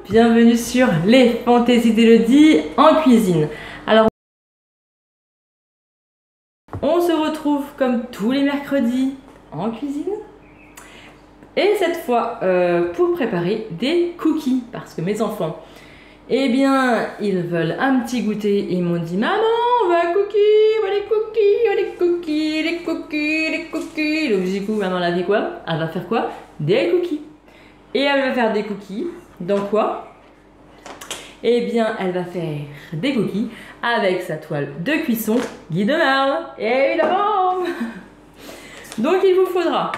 bienvenue sur les Fantaisies d'Elodie en cuisine. Alors, on se retrouve comme tous les mercredis en cuisine. Et cette fois, pour préparer des cookies. Parce que mes enfants, eh bien, ils veulent un petit goûter. Et ils m'ont dit, maman, on veut un cookie, on veut les cookies, on veut les cookies, les cookies, les cookies. Donc du coup, maman, elle a fait quoi? Elle va faire quoi? Des cookies. Et elle va faire des cookies. Dans quoi? Eh bien, elle va faire des cookies avec sa toile de cuisson Guy de Marle. Évidemment. Donc, il vous faudra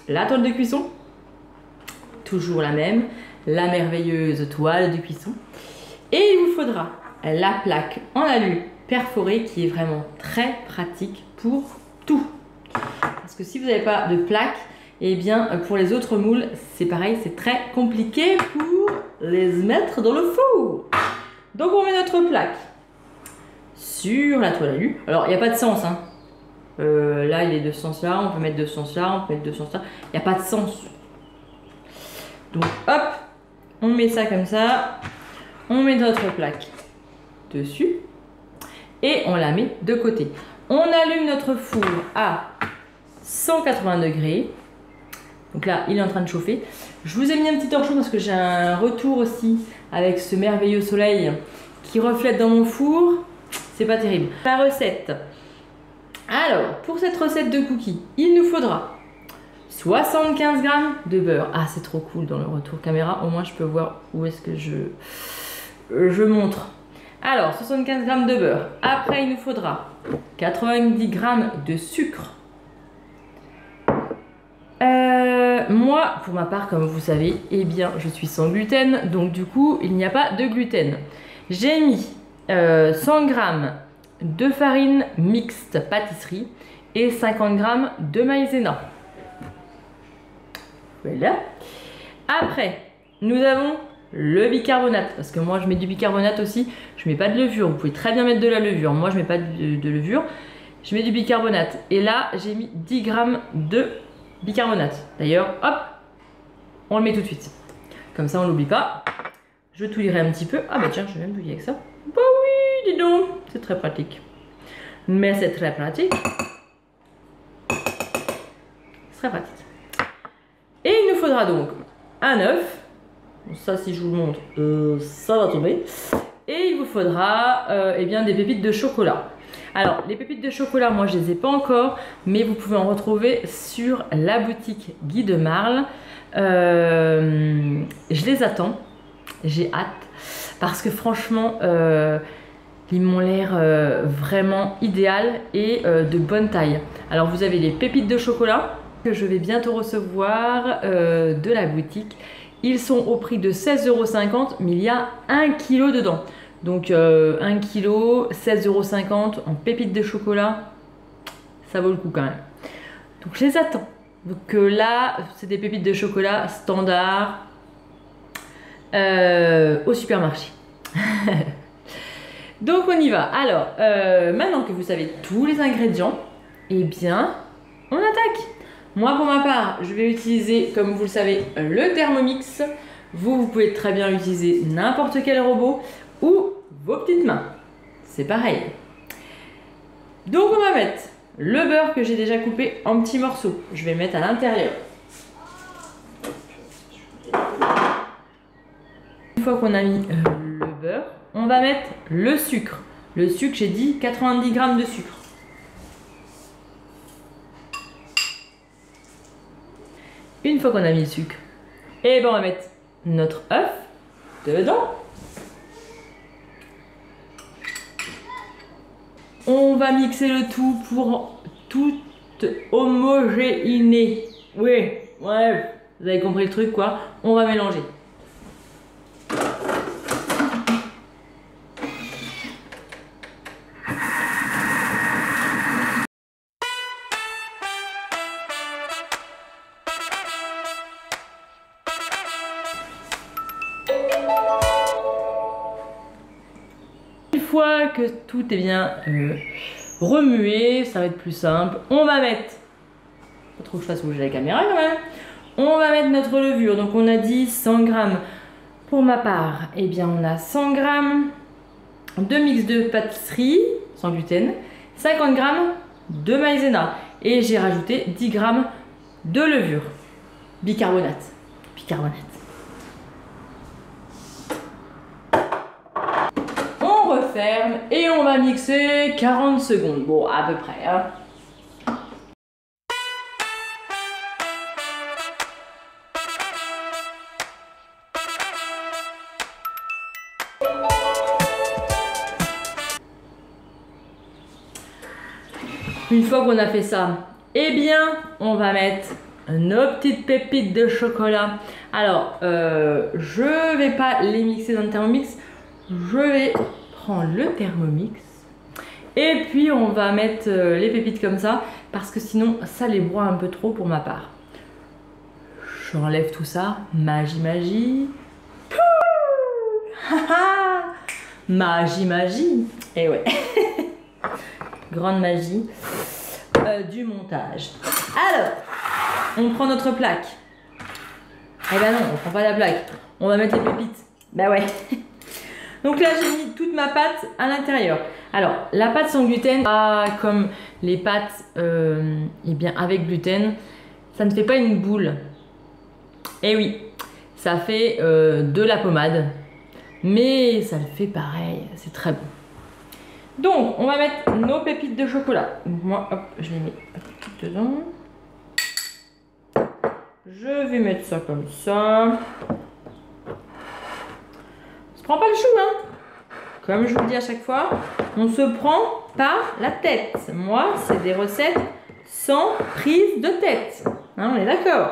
la toile de cuisson, toujours la même, la merveilleuse toile de cuisson. Et il vous faudra la plaque en alu perforée qui est vraiment très pratique pour tout. Parce que si vous n'avez pas de plaque, eh bien pour les autres moules, c'est pareil, c'est très compliqué pour les mettre dans le four. Donc on met notre plaque sur la toile alu. Alors il n'y a pas de sens, hein. Là il est de ce sens là, on peut mettre de ce sens là, on peut mettre de ce sens là. Il n'y a pas de sens. Donc hop, on met ça comme ça. On met notre plaque dessus et on la met de côté. On allume notre four à 180 degrés. Donc là, il est en train de chauffer. Je vous ai mis un petit torchon parce que j'ai un retour aussi avec ce merveilleux soleil qui reflète dans mon four. C'est pas terrible. La recette. Alors, pour cette recette de cookies, il nous faudra 75 g de beurre. Ah, c'est trop cool dans le retour caméra. Au moins, je peux voir où est-ce que je montre. Alors, 75 g de beurre. Après, il nous faudra 90 g de sucre. Moi, pour ma part, comme vous savez, eh bien, je suis sans gluten. Donc, du coup, il n'y a pas de gluten. J'ai mis 100 g de farine mixte pâtisserie et 50 g de maïzena. Voilà. Après, nous avons le bicarbonate. Parce que moi, je mets du bicarbonate aussi. Je mets pas de levure. Vous pouvez très bien mettre de la levure. Moi, je mets pas de levure. Je mets du bicarbonate. Et là, j'ai mis 10 g de bicarbonate. D'ailleurs, hop, on le met tout de suite. Comme ça, on l'oublie pas. Je touillerai un petit peu. Ah bah tiens, je vais même touiller avec ça. Bah oui, dis donc, c'est très pratique. Mais c'est très pratique. C'est très pratique. Et il nous faudra donc un œuf. Ça, si je vous le montre, ça va tomber. Et il vous faudra eh bien, des pépites de chocolat. Alors, les pépites de chocolat, moi, je les ai pas encore, mais vous pouvez en retrouver sur la boutique Guy de Marle. Je les attends. J'ai hâte. Parce que franchement, ils m'ont l'air vraiment idéal et de bonne taille. Alors, vous avez les pépites de chocolat que je vais bientôt recevoir de la boutique. Ils sont au prix de 16,50 €, mais il y a 1 kg dedans. Donc 1 kg, 16,50 € en pépites de chocolat, ça vaut le coup quand même. Donc je les attends. Donc là, c'est des pépites de chocolat standard au supermarché. Donc on y va. Alors, maintenant que vous savez tous les ingrédients, eh bien, on attaque. Moi, pour ma part, je vais utiliser, comme vous le savez, le Thermomix. Vous pouvez très bien utiliser n'importe quel robot ou vos petites mains. C'est pareil. Donc, on va mettre le beurre que j'ai déjà coupé en petits morceaux. Je vais le mettre à l'intérieur. Une fois qu'on a mis le beurre, on va mettre le sucre. Le sucre, j'ai dit 90 g de sucre. Une fois qu'on a mis le sucre, et ben on va mettre notre œuf dedans. On va mixer le tout pour tout homogénéiser. Oui, ouais, vous avez compris le truc quoi. On va mélanger. Une fois que tout est bien remué, ça va être plus simple. On va mettre, pas trop que je fasse bouger la caméra quand même. On va mettre notre levure. Donc on a dit 100 grammes. Pour ma part, eh bien on a 100 grammes de mix de pâtisserie sans gluten, 50 grammes de maïzena et j'ai rajouté 10 grammes de levure. Bicarbonate. On referme et on va mixer 40 secondes. Bon, à peu près. Hein. Une fois qu'on a fait ça, eh bien, on va mettre nos petites pépites de chocolat. Alors, je vais pas les mixer dans le Thermomix. Je vais prendre le Thermomix. Et puis, on va mettre les pépites comme ça. Parce que sinon, ça les broie un peu trop pour ma part. J'enlève tout ça. Magie. Magie. Et ouais. Grande magie du montage. Alors, on prend notre plaque. Eh ben non, on prend pas la plaque. On va mettre les pépites. Bah ouais. Donc là, j'ai mis toute ma pâte à l'intérieur. Alors, la pâte sans gluten, pas comme les pâtes eh bien, avec gluten, ça ne fait pas une boule. Eh oui, ça fait de la pommade. Mais ça le fait pareil, c'est très bon. Donc, on va mettre nos pépites de chocolat. Moi, hop, je les mets toutes dedans. Je vais mettre ça comme ça. On se prend pas le chou, hein. Comme je vous le dis à chaque fois, on se prend pas la tête. Moi, c'est des recettes sans prise de tête. Hein, on est d'accord.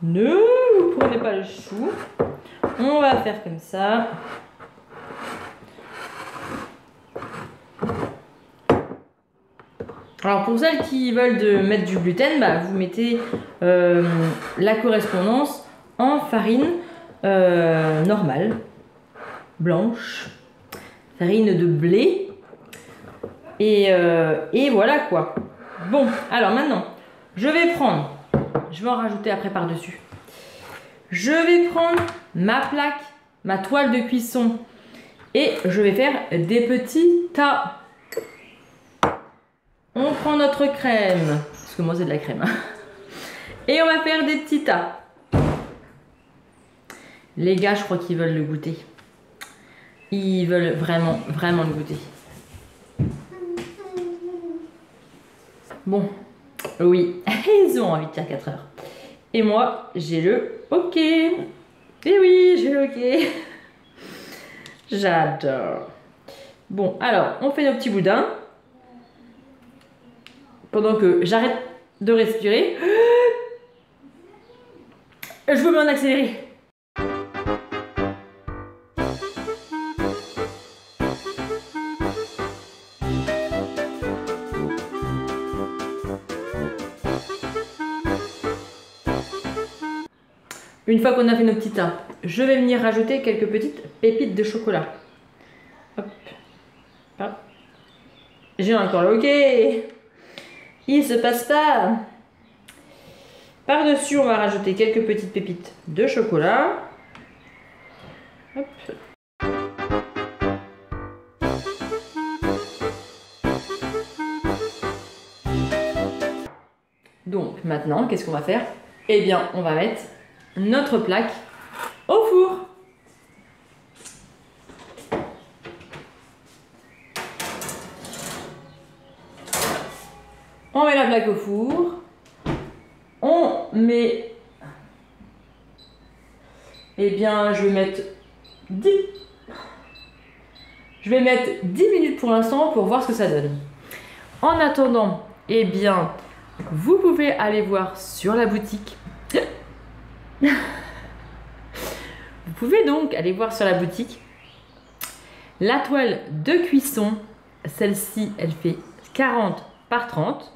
Ne vous prenez pas le chou. On va faire comme ça. Alors pour celles qui veulent mettre du gluten, bah, vous mettez la correspondance en farine normale, blanche, farine de blé et voilà quoi. Bon, alors maintenant, je vais en rajouter après par-dessus. Je vais prendre ma plaque, ma toile de cuisson et je vais faire des petits tas. On prend notre crème, parce que moi c'est de la crème, hein. Et on va faire des petits tas. Les gars, je crois qu'ils veulent le goûter. Ils veulent vraiment le goûter. Bon, oui, ils ont envie de faire 4 heures. Et moi, j'ai le OK. Et oui, j'ai le OK. J'adore. Bon, alors, on fait nos petits boudins. Pendant que j'arrête de respirer, je veux m'en accélérer. Une fois qu'on a fait nos petits tas, je vais venir rajouter quelques petites pépites de chocolat. Hop. Hop. J'ai encore le OK. Il se passe pas. Par-dessus, on va rajouter quelques petites pépites de chocolat. Hop. Donc maintenant, qu'est-ce qu'on va faire? Eh bien, on va mettre notre plaque au four. On met la plaque au four. On met... Eh bien, je vais mettre 10 minutes pour l'instant pour voir ce que ça donne. En attendant, eh bien, vous pouvez aller voir sur la boutique. Vous pouvez donc aller voir sur la boutique la toile de cuisson. Celle-ci, elle fait 40 par 30.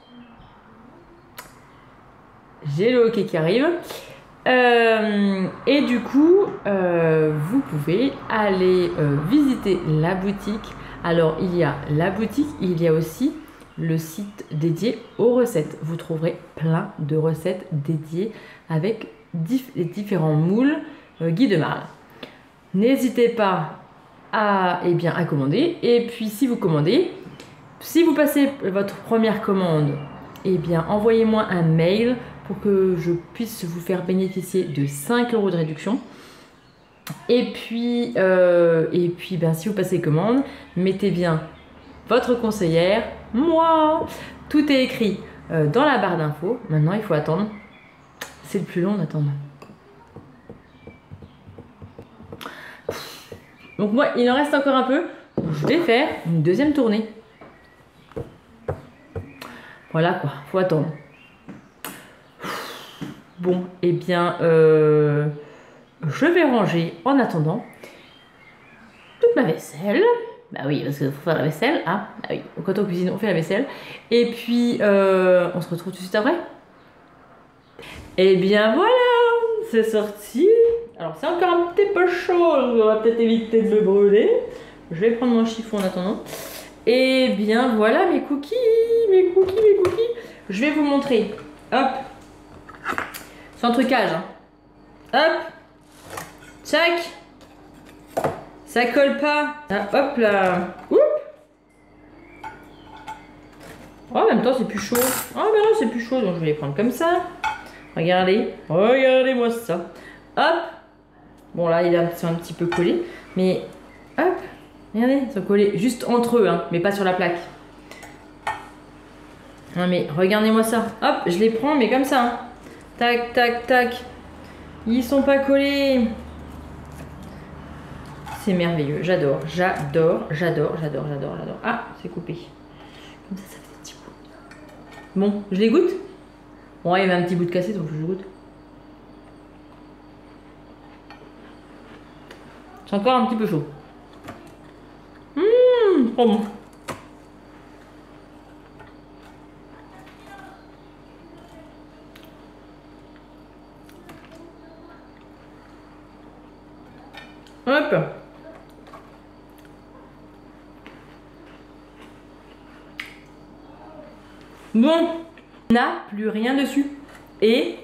J'ai le OK qui arrive. Et du coup, vous pouvez aller visiter la boutique. Alors, il y a la boutique, il y a aussi le site dédié aux recettes. Vous trouverez plein de recettes dédiées avec les différents moules Guy de Marle. N'hésitez pas à commander. Et puis si vous commandez, si vous passez votre première commande, envoyez-moi un mail pour que je puisse vous faire bénéficier de 5 € de réduction. Et puis si vous passez commande, mettez bien votre conseillère, moi. Tout est écrit dans la barre d'infos. Maintenant, il faut attendre. C'est le plus long d'attendre. Donc moi, il en reste encore un peu. Je vais faire une deuxième tournée. Voilà quoi, faut attendre. Bon, je vais ranger en attendant toute ma vaisselle. Bah oui, parce qu'il faut faire la vaisselle, hein. Bah oui, quand on cuisine, on fait la vaisselle. Et puis, on se retrouve tout de suite après. Et bien voilà, c'est sorti. Alors, c'est encore un petit peu chaud, on va peut-être éviter de me brûler. Je vais prendre mon chiffon en attendant. Et bien voilà mes cookies. Je vais vous montrer. Hop. Sans trucage. Hein. Hop. Tchac. Ça colle pas. Ah, hop là. Oup. Oh, en même temps, c'est plus chaud. Oh, ben non, c'est plus chaud, donc je vais les prendre comme ça. Regardez. Regardez-moi ça. Hop. Bon, là, ils sont un petit peu collés. Mais, hop. Regardez, ils sont collés juste entre eux, hein, mais pas sur la plaque. Non, mais regardez-moi ça. Hop, je les prends, mais comme ça. Hein. Tac, tac, tac. Ils sont pas collés. C'est merveilleux. J'adore. Ah, c'est coupé. Comme ça fait des petits bouts. Bon, je les goûte. Bon, il y avait un petit bout de cassé, donc je les goûte. C'est encore un petit peu chaud. Trop bon. Hop. Bon, on n'a plus rien dessus. Et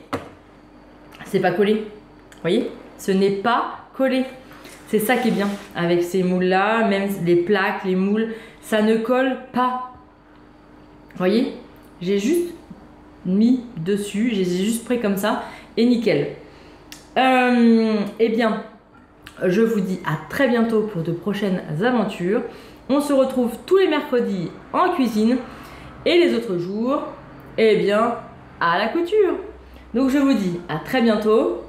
c'est pas collé. Vous voyez? Ce n'est pas collé. C'est ça qui est bien avec ces moules-là, même les plaques, les moules, ça ne colle pas. Vous voyez? J'ai juste mis dessus, je les ai juste pris comme ça et nickel. Eh bien, je vous dis à très bientôt pour de prochaines aventures. On se retrouve tous les mercredis en cuisine et les autres jours, eh bien, à la couture. Donc je vous dis à très bientôt.